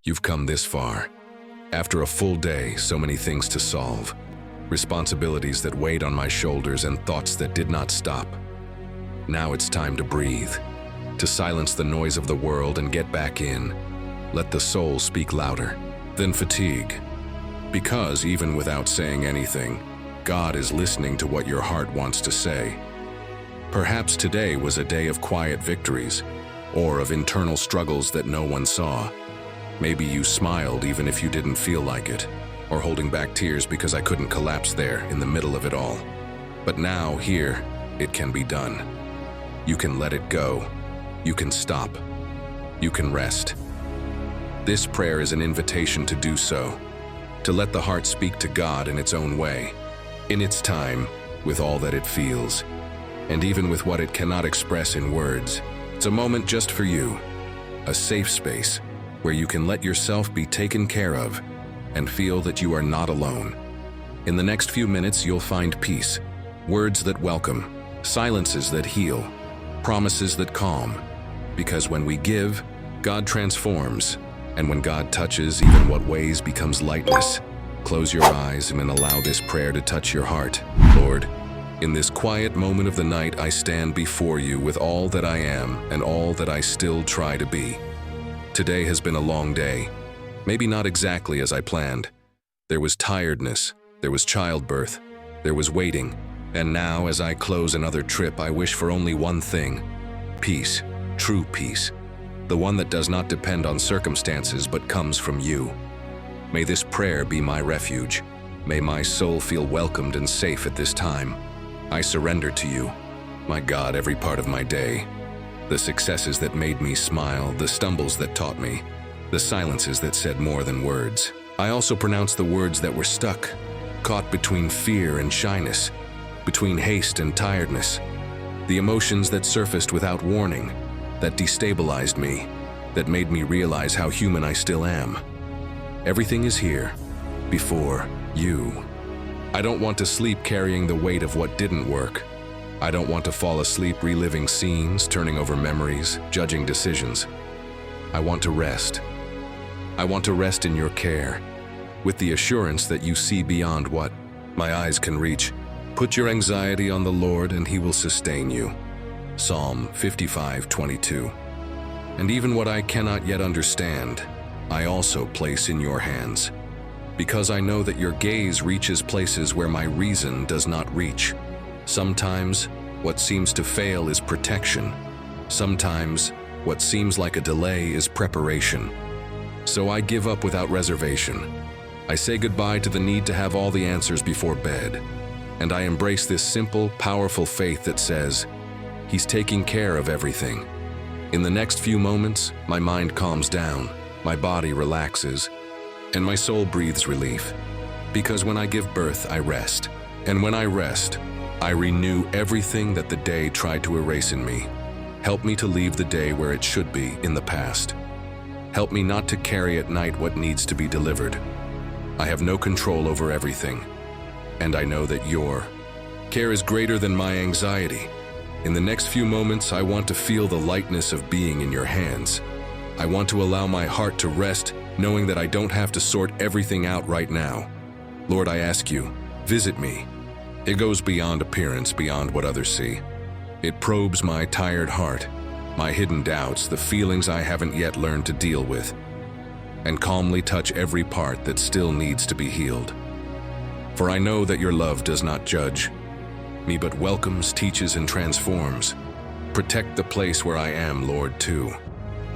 You've come this far. After a full day, so many things to solve. Responsibilities that weighed on my shoulders and thoughts that did not stop. Now it's time to breathe, to silence the noise of the world and get back in. Let the soul speak louder than fatigue. Because even without saying anything, God is listening to what your heart wants to say. Perhaps today was a day of quiet victories, or of internal struggles that no one saw. Maybe you smiled even if you didn't feel like it, or holding back tears because I couldn't collapse there in the middle of it all. But now, here, it can be done. You can let it go. You can stop. You can rest. This prayer is an invitation to do so, to let the heart speak to God in its own way, in its time, with all that it feels, and even with what it cannot express in words. It's a moment just for you, a safe space where you can let yourself be taken care of and feel that you are not alone. In the next few minutes, you'll find peace, words that welcome, silences that heal, promises that calm. Because when we give, God transforms, and when God touches, even what weighs becomes lightness. Close your eyes and allow this prayer to touch your heart. Lord, in this quiet moment of the night, I stand before you with all that I am and all that I still try to be. Today has been a long day, maybe not exactly as I planned. There was tiredness, there was childbirth, there was waiting, and now as I close another trip, I wish for only one thing: peace, true peace, the one that does not depend on circumstances but comes from you. May this prayer be my refuge. May my soul feel welcomed and safe at this time. I surrender to you, my God, every part of my day. The successes that made me smile, the stumbles that taught me, the silences that said more than words. I also pronounce the words that were stuck, caught between fear and shyness, between haste and tiredness, the emotions that surfaced without warning, that destabilized me, that made me realize how human I still am. Everything is here, before you. I don't want to sleep carrying the weight of what didn't work. I don't want to fall asleep reliving scenes, turning over memories, judging decisions. I want to rest. I want to rest in your care, with the assurance that you see beyond what my eyes can reach. Put your anxiety on the Lord and he will sustain you. Psalm 55:22. And even what I cannot yet understand, I also place in your hands, because I know that your gaze reaches places where my reason does not reach. Sometimes, what seems to fail is protection. Sometimes, what seems like a delay is preparation. So I give up without reservation. I say goodbye to the need to have all the answers before bed. And I embrace this simple, powerful faith that says, He's taking care of everything. In the next few moments, my mind calms down, my body relaxes, and my soul breathes relief. Because when I give birth, I rest. And when I rest, I renew everything that the day tried to erase in me. Help me to leave the day where it should be, in the past. Help me not to carry at night what needs to be delivered. I have no control over everything, and I know that your care is greater than my anxiety. In the next few moments, I want to feel the lightness of being in your hands. I want to allow my heart to rest, knowing that I don't have to sort everything out right now. Lord, I ask you, visit me. It goes beyond appearance, beyond what others see. It probes my tired heart, my hidden doubts, the feelings I haven't yet learned to deal with, and calmly touch every part that still needs to be healed. For I know that your love does not judge me, but welcomes, teaches, and transforms. Protect the place where I am, Lord, too.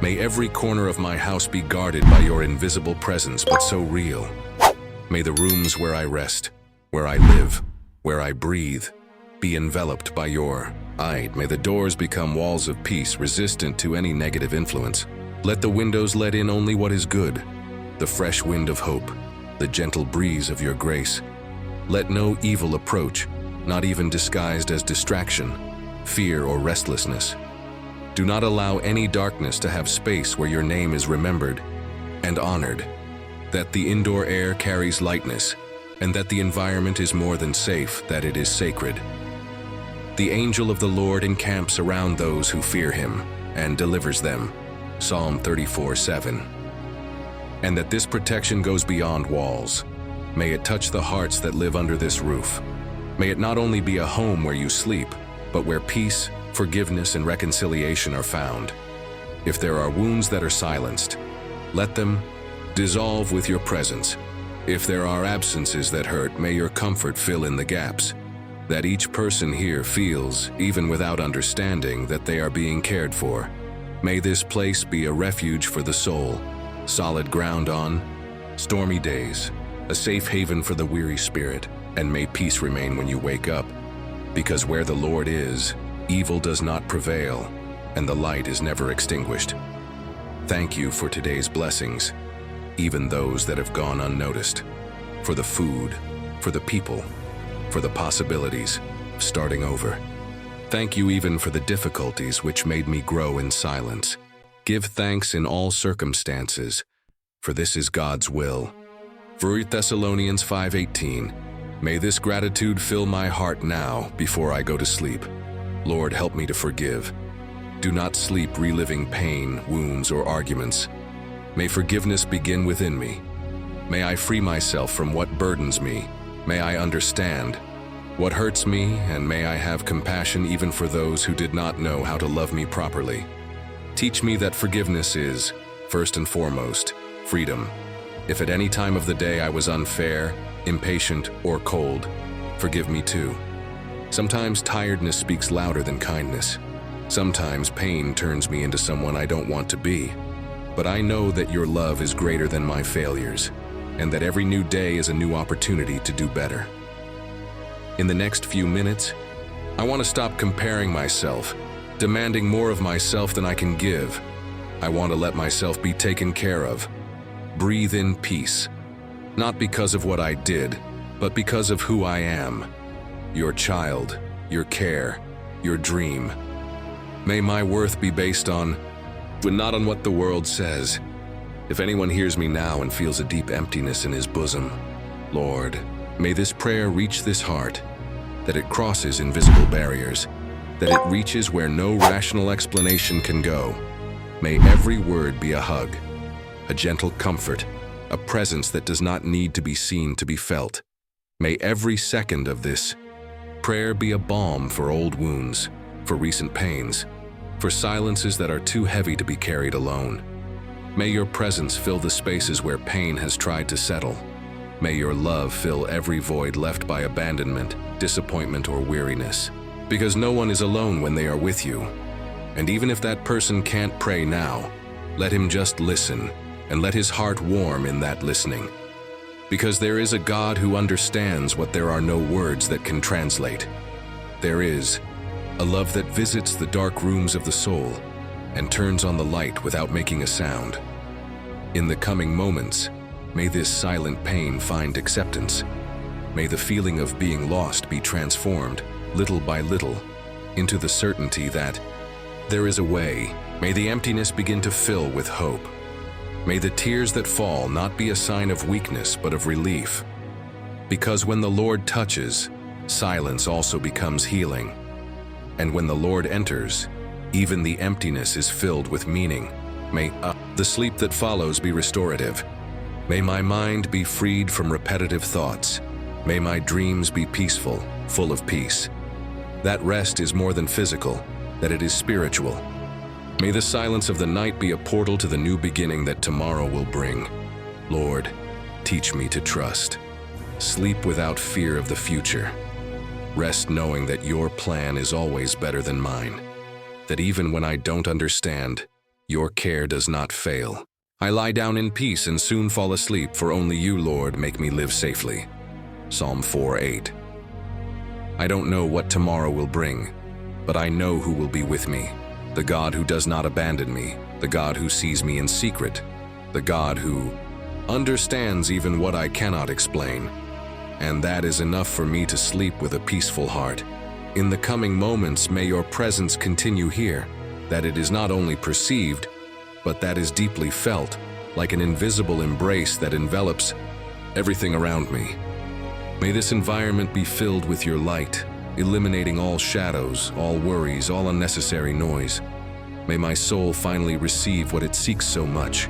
May every corner of my house be guarded by your invisible presence, but so real. May the rooms where I rest, where I live, where I breathe, be enveloped by your light. May the doors become walls of peace, resistant to any negative influence. Let the windows let in only what is good, the fresh wind of hope, the gentle breeze of your grace. Let no evil approach, not even disguised as distraction, fear, or restlessness. Do not allow any darkness to have space where your name is remembered and honored, that the indoor air carries lightness, and that the environment is more than safe, that it is sacred. The angel of the Lord encamps around those who fear him and delivers them. Psalm 34:7. and that this protection goes beyond walls. May it touch the hearts that live under this roof. May it not only be a home where you sleep, but where peace, forgiveness, and reconciliation are found. If there are wounds that are silenced, let them dissolve with your presence. If there are absences that hurt, may your comfort fill in the gaps. That each person here feels, even without understanding, that they are being cared for. May this place be a refuge for the soul, solid ground on stormy days, a safe haven for the weary spirit, and may peace remain when you wake up. Because where the Lord is, evil does not prevail, and the light is never extinguished. Thank you for today's blessings, even those that have gone unnoticed, for the food, for the people, for the possibilities of starting over. Thank you even for the difficulties which made me grow in silence. Give thanks in all circumstances, for this is God's will. 1 Thessalonians 5:18. May this gratitude fill my heart now before I go to sleep. Lord, help me to forgive. Do not sleep reliving pain, wounds, or arguments. May forgiveness begin within me. May I free myself from what burdens me. May I understand what hurts me, and may I have compassion even for those who did not know how to love me properly. Teach me that forgiveness is, first and foremost, freedom. If at any time of the day I was unfair, impatient, or cold, forgive me too. Sometimes tiredness speaks louder than kindness. Sometimes pain turns me into someone I don't want to be. But I know that your love is greater than my failures, and that every new day is a new opportunity to do better. In the next few minutes, I want to stop comparing myself, demanding more of myself than I can give. I want to let myself be taken care of. Breathe in peace, not because of what I did, but because of who I am. Your child, your care, your dream. May my worth be based on, but not on what the world says. If anyone hears me now and feels a deep emptiness in his bosom, Lord, may this prayer reach this heart, that it crosses invisible barriers, that it reaches where no rational explanation can go. May every word be a hug, a gentle comfort, a presence that does not need to be seen to be felt. May every second of this prayer be a balm for old wounds, for recent pains, for silences that are too heavy to be carried alone. May your presence fill the spaces where pain has tried to settle. May your love fill every void left by abandonment, disappointment, or weariness. Because no one is alone when they are with you. And even if that person can't pray now, let him just listen, and let his heart warm in that listening. Because there is a God who understands what there are no words that can translate. There is a love that visits the dark rooms of the soul and turns on the light without making a sound. In the coming moments, may this silent pain find acceptance. May the feeling of being lost be transformed, little by little, into the certainty that there is a way. May the emptiness begin to fill with hope. May the tears that fall not be a sign of weakness but of relief. Because when the Lord touches, silence also becomes healing. And when the Lord enters, even the emptiness is filled with meaning. May the sleep that follows be restorative. May my mind be freed from repetitive thoughts. May my dreams be peaceful, full of peace. That rest is more than physical, that it is spiritual. May the silence of the night be a portal to the new beginning that tomorrow will bring. Lord, teach me to trust. Sleep without fear of the future. Rest knowing that your plan is always better than mine. That even when I don't understand, your care does not fail. I lie down in peace and soon fall asleep, for only you, Lord, make me live safely. Psalm 4:8. I don't know what tomorrow will bring, but I know who will be with me. The God who does not abandon me, the God who sees me in secret, the God who understands even what I cannot explain. And that is enough for me to sleep with a peaceful heart. In the coming moments, may your presence continue here, that it is not only perceived, but that is deeply felt, like an invisible embrace that envelops everything around me. May this environment be filled with your light, eliminating all shadows, all worries, all unnecessary noise. May my soul finally receive what it seeks so much,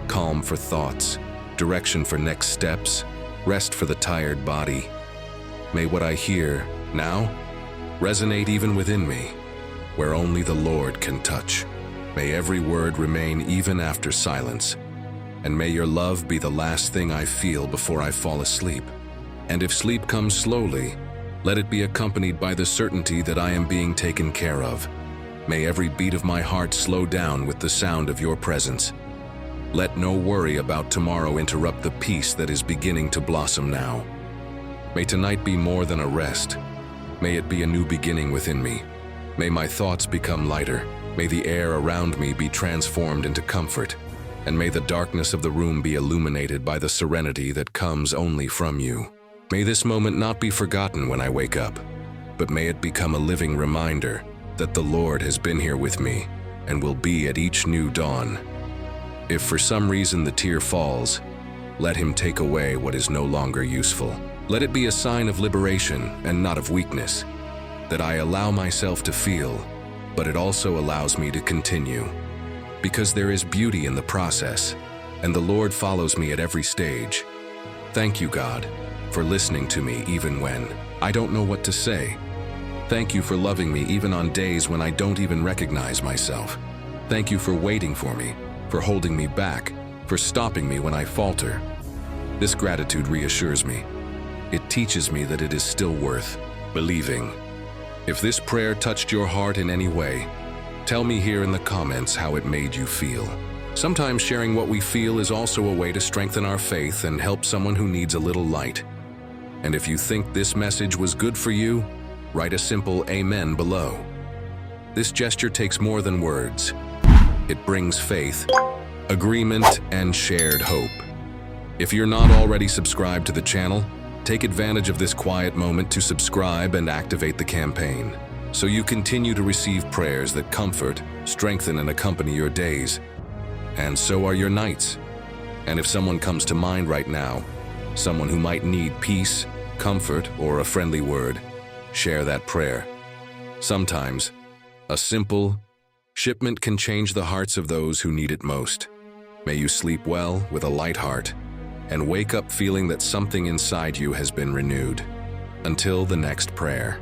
calm for thoughts, direction for next steps, rest for the tired body. May what I hear now resonate even within me, where only the Lord can touch. May every word remain even after silence, and may your love be the last thing I feel before I fall asleep. And if sleep comes slowly, let it be accompanied by the certainty that I am being taken care of. May every beat of my heart slow down with the sound of your presence. Let no worry about tomorrow interrupt the peace that is beginning to blossom now. May tonight be more than a rest. May it be a new beginning within me. May my thoughts become lighter. May the air around me be transformed into comfort. And may the darkness of the room be illuminated by the serenity that comes only from you. May this moment not be forgotten when I wake up, but may it become a living reminder that the Lord has been here with me and will be at each new dawn. If for some reason the tear falls, let him take away what is no longer useful. Let it be a sign of liberation and not of weakness, that I allow myself to feel, but it also allows me to continue. Because there is beauty in the process, and the Lord follows me at every stage. Thank you, God, for listening to me even when I don't know what to say. Thank you for loving me even on days when I don't even recognize myself. Thank you for waiting for me, for holding me back, for stopping me when I falter. This gratitude reassures me. It teaches me that it is still worth believing. If this prayer touched your heart in any way, tell me here in the comments how it made you feel. Sometimes sharing what we feel is also a way to strengthen our faith and help someone who needs a little light. And if you think this message was good for you, write a simple amen below. This gesture takes more than words. It brings faith, agreement, and shared hope. If you're not already subscribed to the channel, take advantage of this quiet moment to subscribe and activate the campaign, so you continue to receive prayers that comfort, strengthen, and accompany your days. And so are your nights. And if someone comes to mind right now, someone who might need peace, comfort, or a friendly word, share that prayer. Sometimes, a simple shipment can change the hearts of those who need it most. May you sleep well with a light heart, and wake up feeling that something inside you has been renewed. Until the next prayer.